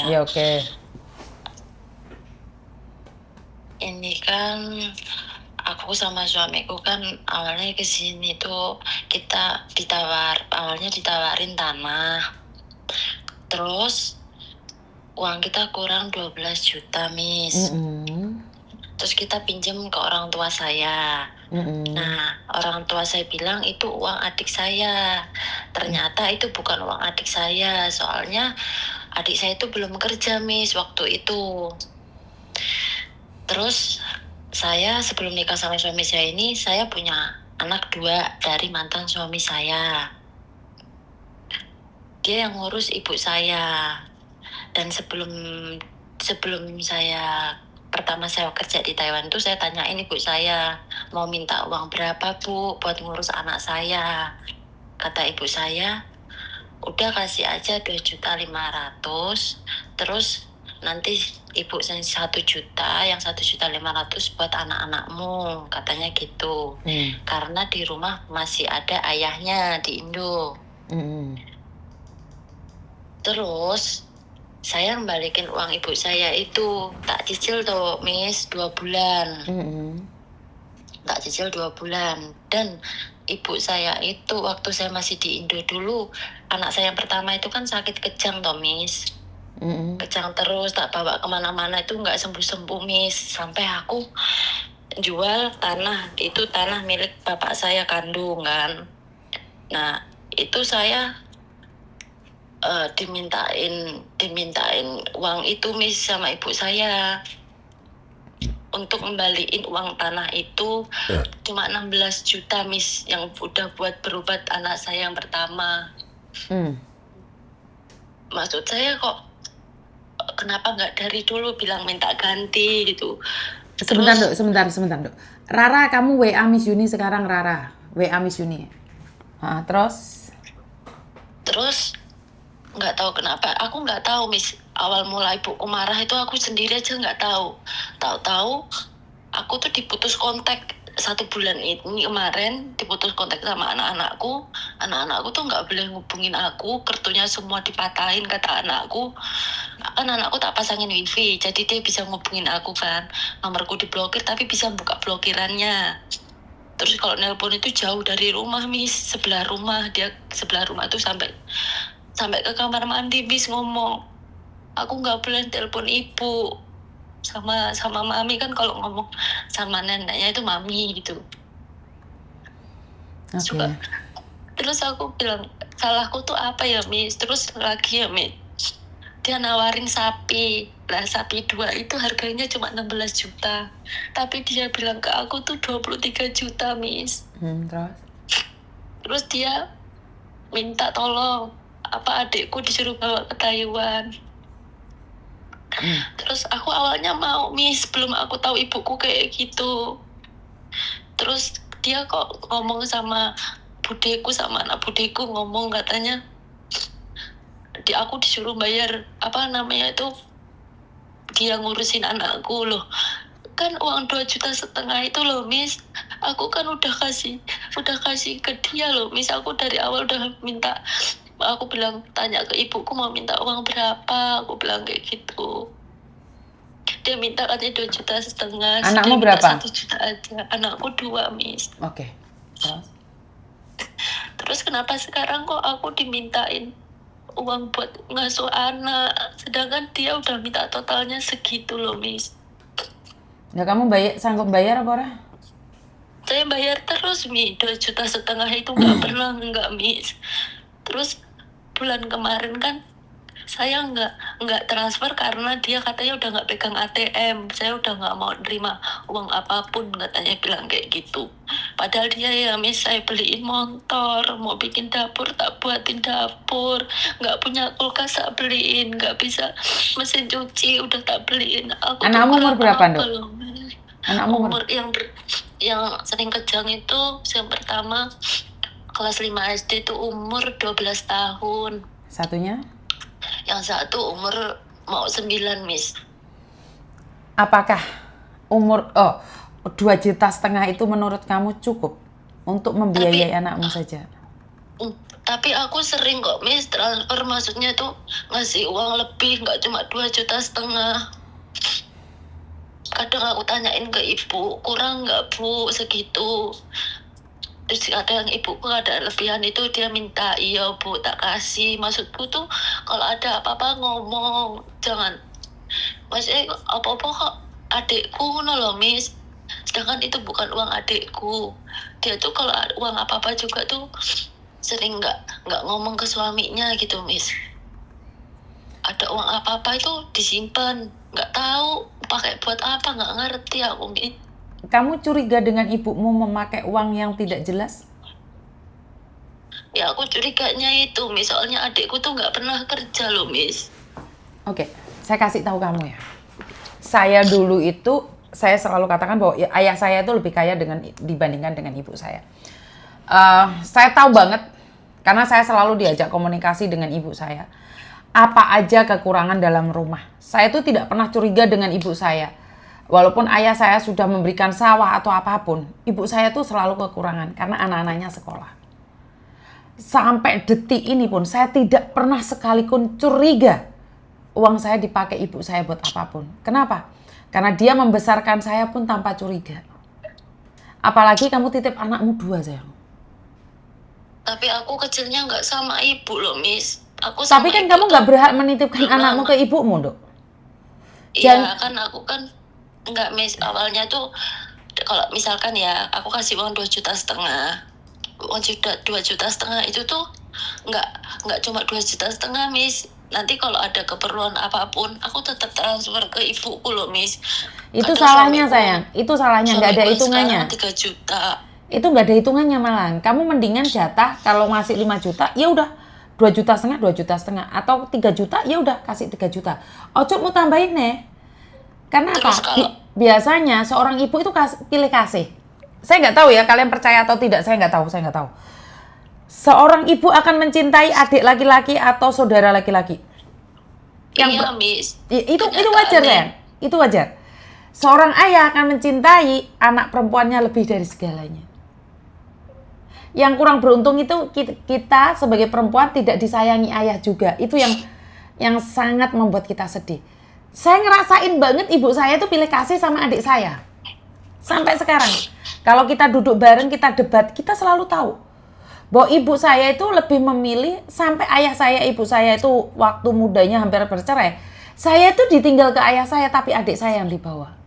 ya. Ya oke. Ini kan aku sama suamiku kan awalnya ke sini tuh kita awalnya ditawarin tanah. Terus uang kita kurang 12 juta, Miss. Terus kita pinjam ke orang tua saya. Nah, orang tua saya bilang itu uang adik saya. Ternyata itu bukan uang adik saya, soalnya adik saya itu belum kerja, Miss, waktu itu. Terus saya sebelum nikah sama suami saya ini, saya punya anak 2 dari mantan suami saya. Dia yang ngurus ibu saya. Dan sebelum saya pertama saya kerja di Taiwan itu, saya tanyain ibu saya, mau minta uang berapa, Bu, buat ngurus anak saya. Kata ibu saya, udah kasih aja 2.500.000, terus nanti ibu 1 juta, yang 1.500.000 buat anak-anakmu, katanya gitu. Karena di rumah masih ada ayahnya di Indo. Terus saya balikin uang ibu saya itu, tak cicil tuh, Miss, 2 bulan. Tak cicil 2 bulan. Dan ibu saya itu waktu saya masih di Indo dulu, anak saya yang pertama itu kan sakit kejang toh, Miss. Kejang terus, tak bawa kemana-mana itu nggak sembuh-sembuh, Miss. Sampai aku jual tanah, itu tanah milik bapak saya kandung kan. Nah, itu saya dimintain uang itu, Miss, sama ibu saya untuk ngembaliin uang tanah itu. Cuma 16 juta, Miss, yang udah buat berobat anak saya yang pertama. Maksud saya kok kenapa nggak dari dulu bilang minta ganti gitu. Sebentar, Dok. Rara, kamu WA Miss Yuni sekarang, Rara. WA Miss Yuni. Terus nggak tahu kenapa, aku nggak tahu, Miss, awal mula ibuku marah itu aku sendiri aja nggak tahu. Tahu-tahu aku tuh diputus kontak 1 bulan ini kemarin, diputus kontak sama anak-anakku tuh nggak boleh ngubungin aku, kartunya semua dipatahin, kata anakku. Kan anakku tak pasangin wifi, jadi dia bisa ngubungin aku kan, nomorku diblokir tapi bisa buka blokirannya. Terus kalau nelpon itu jauh dari rumah, Miss, sebelah rumah tuh sampai ke kamar mandi, Miss, ngomong aku nggak boleh telepon ibu sama mami, kan kalau ngomong sama neneknya itu mami gitu. Oke. Terus aku bilang, salahku tuh apa ya, Miss? Terus lagi ya, Miss, dia nawarin sapi. Lah sapi 2 itu harganya cuma 16 juta. Tapi dia bilang ke aku tuh 23 juta, Miss. Terus dia minta tolong apa adikku disuruh bawa ke Taiwan. Terus aku awalnya mau, Miss, belum aku tahu ibuku kayak gitu. Terus dia kok ngomong sama budeku, sama anak budeku, ngomong katanya aku disuruh bayar apa namanya itu, dia ngurusin anakku loh. Kan uang 2,5 juta itu loh, Miss, aku kan udah kasih ke dia loh, Miss. Aku dari awal udah minta, aku bilang tanya ke ibuku mau minta uang berapa, aku bilang kayak gitu. Dia minta katanya 2,5 juta. Anakmu berapa? 1 juta aja. Anakku 2, Miss. Oke. Terus kenapa sekarang kok aku dimintain uang buat ngasuh anak, sedangkan dia udah minta totalnya segitu loh, Miss. Ya kamu sanggup bayar apa ora? Saya bayar terus, Mi. 2,5 juta itu nggak pernah nggak, Miss. Terus bulan kemarin kan saya nggak transfer karena dia katanya udah nggak pegang ATM. Saya udah nggak mau nerima uang apapun, katanya bilang kayak gitu. Padahal dia ya, Miss, saya beliin motor, mau bikin dapur tak buatin dapur, nggak punya kulkas tak beliin, nggak bisa mesin cuci udah tak beliin. Aku Anakmu umur berapa, Dok? loh, Anakmu umur yang sering kejang itu yang pertama kelas 5 SD itu umur 12 tahun. Satunya? Yang satu umur mau 9, Miss. Apakah umur 2,5 juta itu menurut kamu cukup untuk membiayai anakmu saja? Tapi aku sering kok Miss transfer, maksudnya tuh ngasih uang lebih, nggak cuma 2,5 juta. Kadang aku tanyain ke ibu, kurang nggak Bu segitu? Terus kadang ibuku ada lebihan itu dia minta, iya Bu tak kasih. Maksudku tuh kalau ada apa-apa ngomong, jangan maksudnya apa-apa kok adikku ngono loh Miss. Sedangkan itu bukan uang adikku. Dia tuh kalau uang apa-apa juga tuh sering nggak ngomong ke suaminya gitu Miss. Ada uang apa-apa itu disimpan, nggak tahu pakai buat apa, nggak ngerti aku Miss. Kamu curiga dengan ibumu memakai uang yang tidak jelas? Ya aku curiganya itu Miss, soalnya adikku tuh nggak pernah kerja loh Miss. Oke, saya kasih tahu kamu ya. Saya dulu itu, saya selalu katakan bahwa ayah saya itu lebih kaya dibandingkan dengan ibu saya. Saya tahu banget, karena saya selalu diajak komunikasi dengan ibu saya. Apa aja kekurangan dalam rumah. Saya tuh tidak pernah curiga dengan ibu saya. Walaupun ayah saya sudah memberikan sawah atau apapun, ibu saya tuh selalu kekurangan karena anak-anaknya sekolah. Sampai detik ini pun saya tidak pernah sekalipun curiga uang saya dipakai ibu saya buat apapun. Kenapa? Karena dia membesarkan saya pun tanpa curiga. Apalagi kamu titip anakmu 2 sayang. Tapi aku kecilnya nggak sama ibu loh Miss. Tapi kan kamu nggak berhak menitipkan anakmu ke ibumu, Dok. Iya kan aku kan nggak Miss, awalnya tuh kalau misalkan ya aku kasih uang 2,5 juta, uang 2,5 juta itu tuh nggak cuma 2,5 juta Miss. Nanti kalau ada keperluan apapun aku tetap transfer ke ibuku loh Miss. Itu salahnya sayang, itu salahnya, nggak ada hitungannya. 3 juta. Itu nggak ada hitungannya malahan. Kamu mendingan jatah kalau ngasih 5 juta, ya udah 2,5 juta, 2,5 juta, atau 3 juta, ya udah kasih 3 juta. Ojo mau tambahin nih. Karena Terus apa? Biasanya seorang ibu itu pilih kasih. Saya nggak tahu ya, kalian percaya atau tidak, saya nggak tahu. Seorang ibu akan mencintai adik laki-laki atau saudara laki-laki. Iya, Miss. Itu wajar, sayang. Itu wajar. Seorang ayah akan mencintai anak perempuannya lebih dari segalanya. Yang kurang beruntung itu kita sebagai perempuan tidak disayangi ayah juga. Itu yang sangat membuat kita sedih. Saya ngerasain banget ibu saya itu pilih kasih sama adik saya. Sampai sekarang. Kalau kita duduk bareng, kita debat, kita selalu tahu bahwa ibu saya itu lebih memilih, sampai ayah saya, ibu saya itu waktu mudanya hampir bercerai. Saya itu ditinggal ke ayah saya, tapi adik saya yang dibawa.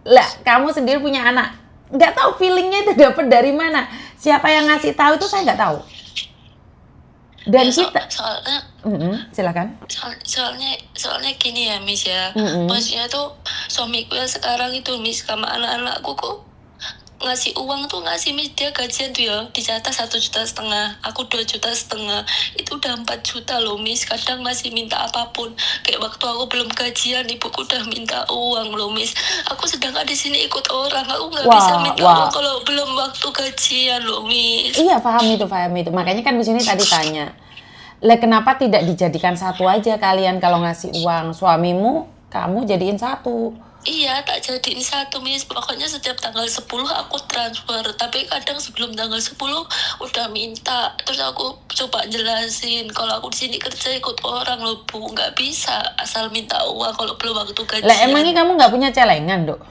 Lah, kamu sendiri punya anak. Nggak tahu feelingnya itu dapat dari mana. Siapa yang ngasih tahu itu saya nggak tahu. Dan ya, soalnya silakan. Soalnya gini ya Miss ya. Maksudnya tuh suamiku yang sekarang itu Miss sama anak-anakku kok ngasih uang tuh ngasih Miss, dia gajian tuh ya dijatah 1,5 juta, aku 2,5 juta, itu udah 4 juta loh Miss. Kadang masih minta apapun, kayak waktu aku belum gajian ibuku udah minta uang loh Miss. Aku sedangkan di sini ikut orang, aku nggak bisa minta uang kalau belum waktu gajian loh Miss. Iya, paham itu. Makanya kan di sini tadi tanya, lah kenapa tidak dijadikan satu aja kalian kalau ngasih uang, suamimu kamu jadiin satu. Iya, tak jadiin satu Miss. Pokoknya setiap tanggal 10 aku transfer. Tapi kadang sebelum tanggal 10 udah minta. Terus aku coba jelasin kalau aku di sini kerja ikut orang loh Bu, nggak bisa asal minta uang kalau belum waktu gajian. Lah emangnya kamu nggak punya celengan, Dok?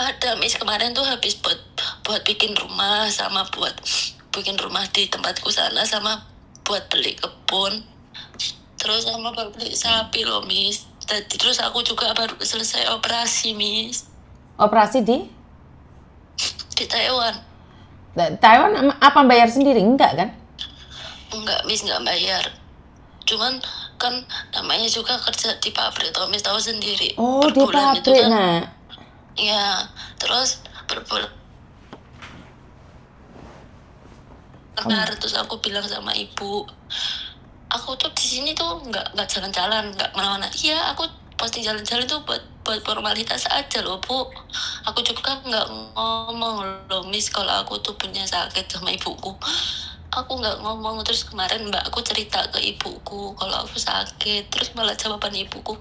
Ada Miss, kemarin tuh habis buat bikin rumah, sama buat bikin rumah di tempatku sana, sama buat beli kebun, terus sama buat beli sapi loh Miss. Terus aku juga baru selesai operasi Miss. Operasi di Taiwan. Taiwan apa bayar sendiri? Enggak kan? Enggak Miss, enggak bayar. Cuman kan namanya juga kerja di pabrik, tau Miss, tahu sendiri. Oh, di pabrik itu kan, nah. Iya, terus berbulan. Terus aku bilang sama ibu, aku tuh di sini tuh nggak jalan-jalan, nggak kemana-mana. Iya, aku pasti jalan-jalan tuh buat formalitas aja loh Bu. Aku juga nggak ngomong loh Miss kalau aku tuh punya sakit sama ibuku. Aku nggak ngomong. Terus kemarin mbak aku cerita ke ibuku kalau aku sakit, terus malah jawaban ibuku,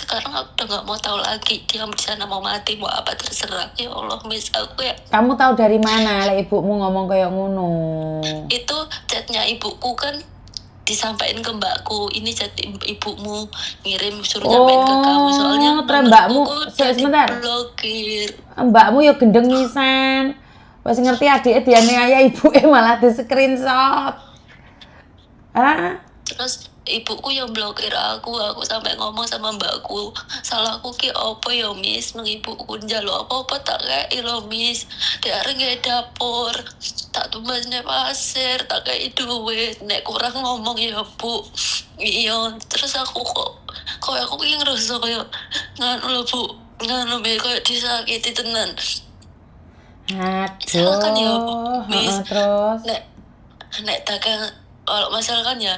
sekarang aku udah nggak mau tahu lagi dia di sana mau mati mau apa terserah. Ya Allah Miss, aku ya Kamu tahu dari mana lek ibumu ngomong kayak ngono? itu chatnya ibuku kan disampaikan ke mbakku, ini chat ibumu ngirim suruh nyampein ke kamu soalnya Terus nomorku mbakmu, udah sebentar. diblokir. Mbakmu ya gendeng ngisan. Wes ngerti adike dianiaya ibuke malah di screenshot. Ah, Terus ibuku yang blokir aku sampai ngomong sama mbakku, salahku ki apa ya Miss, nang ibuku njaluk apa-apa tak kei lo Miss, dia nggak dapur, tak tumbasne pasir, tak kei duit, nek kurang ngomong ya Bu. Iya, terus aku kok aku ki ngerasa kayak nganu lho Bu, nganu be kayak disakiti tenan. Misalkan ya aduh, Miss, terus. nek dagang kalau masalah kan ya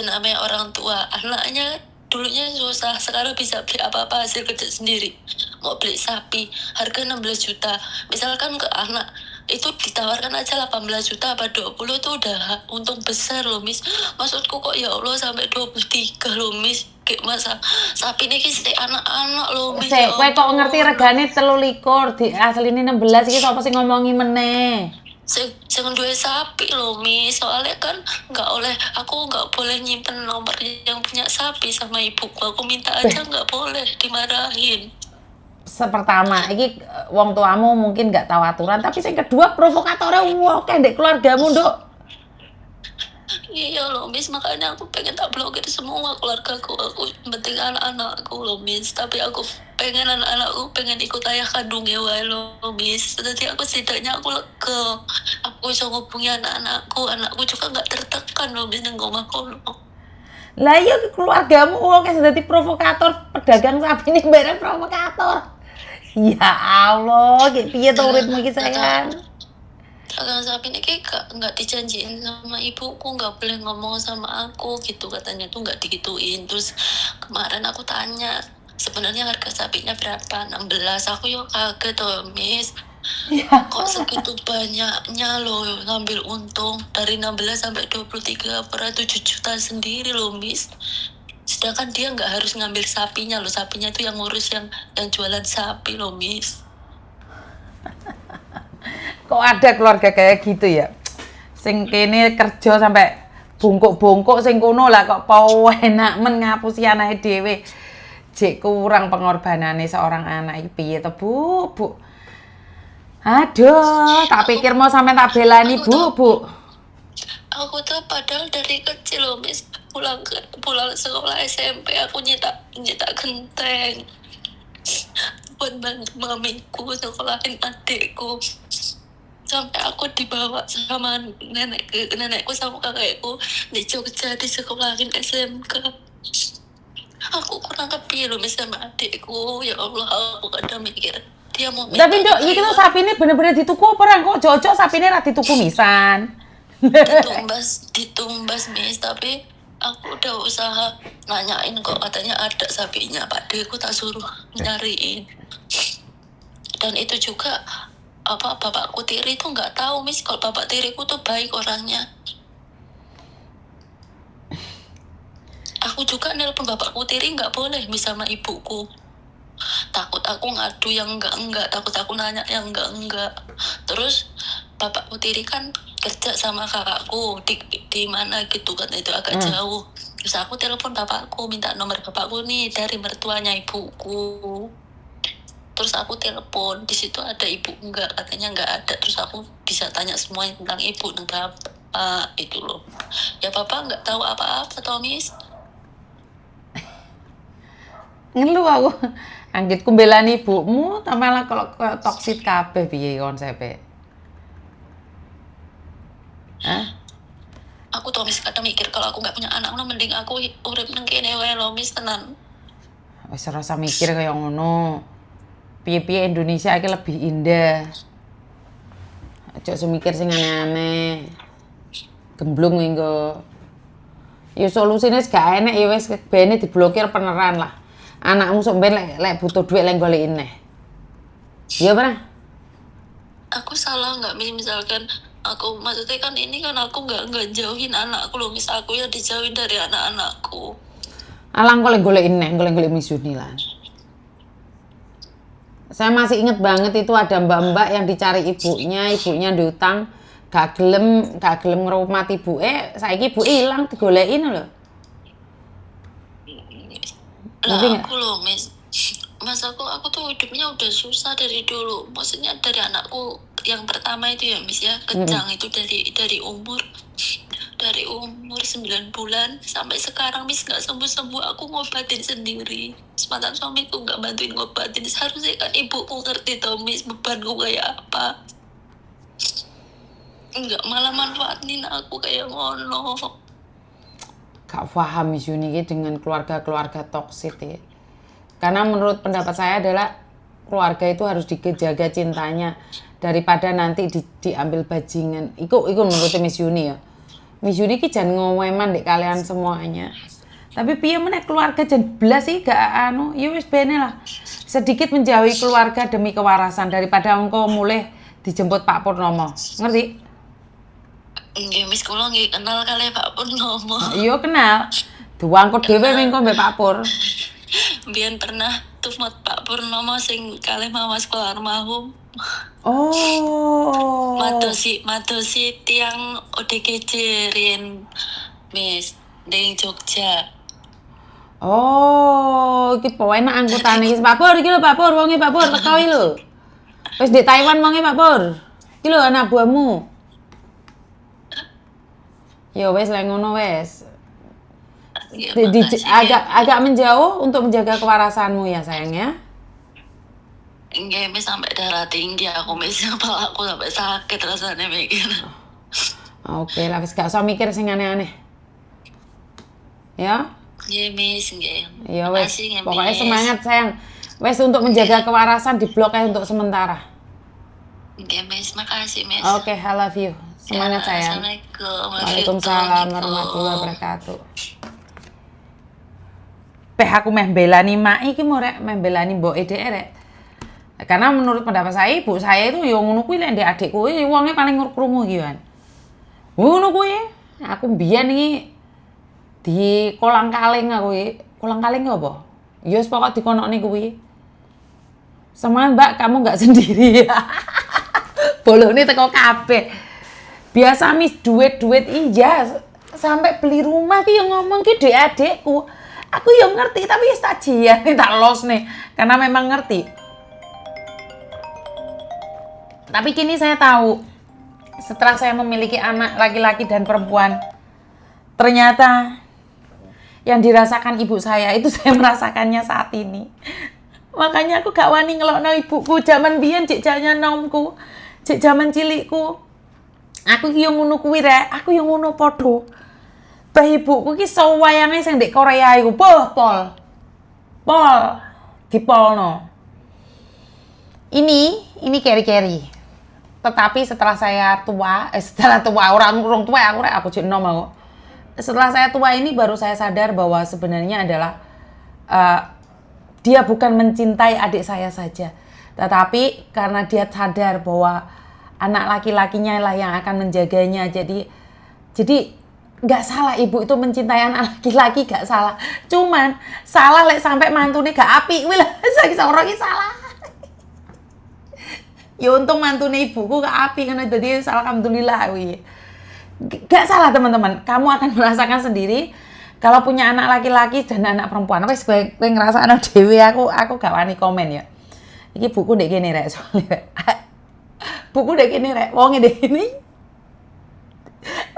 namanya orang tua, anaknya dulunya susah, sekarang bisa beli apa-apa hasil kerja sendiri. Mau beli sapi harga 16 juta, misalkan ke anak itu ditawarkan aja 18 juta apa 20, itu udah untung besar loh Miss. Maksudku kok ya Allah sampai 23 loh Miss, kayak masa sapi ini kisah anak-anak loh Miss. Sik, kowe kok ngerti regane 23 di asline 16 iki sapa sing ngomongi meneh? Jangan duwe sapi loh Miss, soalnya kan aku nggak boleh nyimpen nomor yang punya sapi sama ibuku, aku minta aja nggak boleh, dimarahin. Pertama, iki wong tuamu mungkin nggak tahu aturan, tapi yang kedua provokatornya akeh ndek keluargamu, Nduk. Iya loh Miss, makanya aku pengen tak blokir semua keluargaku, aku penting anak-anakku loh Miss, tapi aku pengen anak-anakku pengen ikut ayah kandungnya wae loh Miss. Jadi aku setidaknya aku lega, aku bisa ngubungi anakku juga nggak tertekan loh Miss nang omahku loh. Lah iya keluargamu akeh dadi provokator, pedagang sapi ning bareng provokator. Ya Allah, kayak piye to uripmu iki sayang? Dagang sapi ini kayak nggak dijanjiin sama ibuku, nggak boleh ngomong sama aku gitu, katanya tuh nggak digituin. Terus kemarin aku tanya sebenarnya harga sapinya berapa, 16, aku yuk kaget tuh Miss, kok segitu banyaknya loh ngambil untung dari 16 sampai 23 per 7 juta sendiri loh Miss. Sedangkan dia nggak harus ngambil sapinya loh, sapinya itu yang ngurus yang jualan sapi loh Miss. Kok ada keluarga kayak gitu ya? Sing kene kerja sampai bungkuk-bungkuk, sing kono lah kok pau enak men ngapusi anake dhewe. Jek kurang pengorbanane seorang anak iki piye to, Bu? Aduh, tak pikir mau sampai tak belani, Bu. Aku tuh padahal dari kecil loh Miss, pulang sekolah SMP aku nyetak genteng buat bantu mamiku sekolahin adikku, sampai aku dibawa sama nenekku sama kakekku di Jogja di sekolahin SMK. Aku kurang kepiye loh Miss sama adikku, ya Allah, aku kadang mikir dia mau minta. Tapi Nduk, iki tuh sapine bener-bener dituku apa ora? Kok jojok sapine ra dituku misan? ditumbas Miss, tapi aku udah usaha nanyain kok, katanya ada sapinya, Pak D, aku tak suruh nyariin. Dan itu juga bapakku tiri itu nggak tahu Miss kalau bapak tiriku tuh baik orangnya. Aku juga nelpon bapakku tiri nggak boleh Miss sama ibuku, takut aku ngadu yang enggak, takut aku nanya yang enggak. Terus bapakku tiri kan kerja sama kakakku di mana gitu kan, itu agak jauh. Terus aku telepon bapakku, minta nomor bapakku nih dari mertuanya ibuku. Terus aku telepon, di situ ada ibu enggak, katanya enggak ada. Terus aku bisa tanya semuanya tentang ibu dan bapak itu loh. Ya bapak enggak tahu apa-apa toh Miss. Ngeluh aku. Anggitku mbelani ibumu, ta malah kalau toksit kabeh piye konsepe? Hah? Aku tuh Miss kadang mikir kalau aku nggak punya anak, mending aku urip nang kene wae lho Miss, tenan. Wis ora usah mikir kaya ngono. Piye-piye Indonesia iki lebih indah. Aja semikir sing aneh-aneh. Gemblung engko. Ya solusine gak enek ya wis bene diblokir peneran lah. Anakmu sok ben lek butuh duit lek goleki neh. Iya pernah? Aku salah nggak misalkan aku, maksudnya kan ini kan aku nggak jauhin anakku loh Miss, aku ya dijauhin dari anak-anakku. Alang golek Miss Yuni lah. Saya masih inget banget itu ada mbak-mbak yang dicari ibunya diutang, gak gelem ngerumat ibuke, saiki ibuke ilang digolekin lho. Ngerti Lah nggak? aku loh Mas, aku tuh hidupnya udah susah dari dulu. Maksudnya dari anakku yang pertama itu ya Miss ya, kejang itu dari umur 9 bulan sampai sekarang Miss nggak sembuh-sembuh. Aku ngobatin sendiri. Mantan suamiku nggak bantuin ngobatin. Seharusnya kan ibuku ngerti tau Miss bebanku kayak apa. Enggak, malah manfaatin aku kayak ngono. Gak paham Miss Yuni dengan keluarga-keluarga toksik ya. Karena menurut pendapat saya adalah keluarga itu harus dijaga cintanya daripada nanti diambil bajingan. Iku menurut Miss Yuni ya. Miss Yuni ki jangan ngoweman dek kalian semuanya. Tapi piye meneh keluarga jan blas sih gak anu, ya wis bene lah. Sedikit menjauhi keluarga demi kewarasan daripada engko mulih dijemput Pak Purnomo. Ngerti? Nggih Miss, kula nggih kenal kali Pak Purnomo. Iya kenal. Diwangkut dhewe mengko mbek Pak Pur. Biyen pernah tumut Pak Purnomo sing kalih mawas kula almarhum. Oh. Madosi tiang ODGJ riyen Miss ning Jogja. Oh, iki penak anggotane iki Pak Pur iki lho Pak Pur, wonge Pak Pur teko iki lho. Wis di Taiwan wonge Pak Pur. Iki lho anak buahmu. Ya wes lah ngono wes. Ya, makasih, Agak menjauh untuk menjaga kewarasanmu ya sayang ya. Nggih Miss, sampai darah tinggi aku Miss, kepala aku sampai sakit rasanya mikir. Oke lah wis gak usah mikir sing aneh-aneh. Ya? Nggih Miss, nggih. Ya wes. Makasih, nggih, Pokoknya Miss. semangat sayang. Wes untuk menjaga kewarasan diblok aja untuk sementara. Nggih Miss, makasih Miss. Oke, I love you. Semangat sayang. Assalamualaikum. Waalaikumsalam warahmatullahi wabarakatuh. Aku meh belani mak iki mau rek meh belani mboke dhek rek. Karena menurut pendapat saya ibu saya itu yo ngono kuwi lek ndek adikku iki wonge paling krungu iki kan. Ngono kuwi. Aku mbiyen iki di kolang-kaling aku iki. Kolang-kaling apa? Ya wis pokok dikonokne kuwi. Semangat Mbak, kamu nggak sendiri ya. Bolone teko kabeh. Biasa Miss duit iya sampai beli rumah ki yang ngomong ki dhek adikku. Aku yang ngerti tapi wis tak jian tak los nih karena memang ngerti. Tapi kini saya tahu setelah saya memiliki anak laki-laki dan perempuan, ternyata yang dirasakan ibu saya itu saya merasakannya saat ini. Makanya aku gak wani ngelokno ibuku zaman biyen cek jaman nomku, cek zaman cilikku. Aku ki yo ngono kuwi rek, aku yo ngono padha. Bah ibuku ki sawayange sing ndek Korea iku, Pol dipolno. Ini keri-keri. Tetapi setelah saya tua, orang tua aku jek enom aku. Setelah saya tua ini baru saya sadar bahwa sebenarnya adalah dia bukan mencintai adik saya saja, tetapi karena dia sadar bahwa anak laki-lakinya lah yang akan menjaganya. Jadi nggak salah ibu itu mencintai anak laki-laki, gak salah. Cuman salah lek sampai mantune gak apik kuwi lah saya orang iki salah. Ya untung mantune ibuku gak apik ngono dadi alhamdulillah kuwi. Gak salah teman-teman, kamu akan merasakan sendiri kalau punya anak laki-laki dan anak perempuan. Wis kowe ngrasakno dhewe, aku gak wani komen ya. Iki buku ndek kene rek soalnya. Buku ndek kene rek, wonge ndek kene.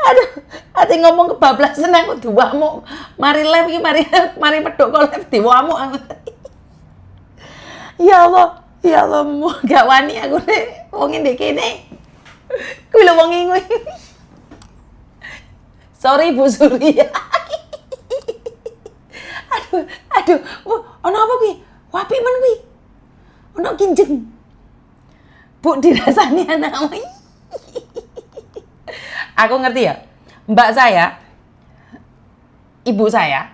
Aduh, ati ngomong kebablasan aku diwamu. Mari live iki mari pedhok kok live diwamu. Ya Allah, gak wani aku nek wong ndek kene. Kuwi lho wong kuwi. Sorry Bu Surya. Aduh, ono apa kuwi? Wapi men kuwi. Ono kinjeng. Bu dirasani anakmu. Aku ngerti ya, mbak saya, ibu saya,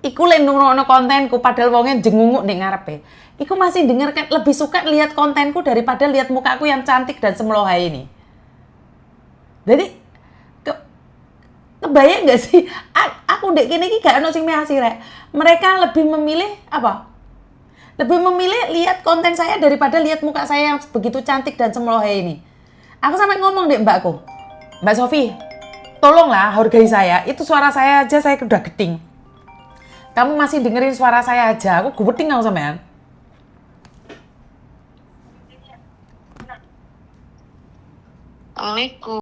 iku lek nurunno kontenku padahal wonge jengunguk ning ngarepe. Iku masih denger kan lebih suka lihat kontenku daripada lihat mukaku yang cantik dan semlohai ini. Jadi Kebayang nggak sih? Aku dek kene iki gak ono sing measi rek. Mereka lebih memilih apa? Lebih memilih lihat konten saya daripada lihat muka saya yang begitu cantik dan cemolohe ini. Aku sampai ngomong deh mbakku, Mbak Sofi, tolonglah hargai saya. Itu suara saya aja saya udah geding. Kamu masih dengerin suara saya aja, aku geding aku sampean. Assalamualaikum.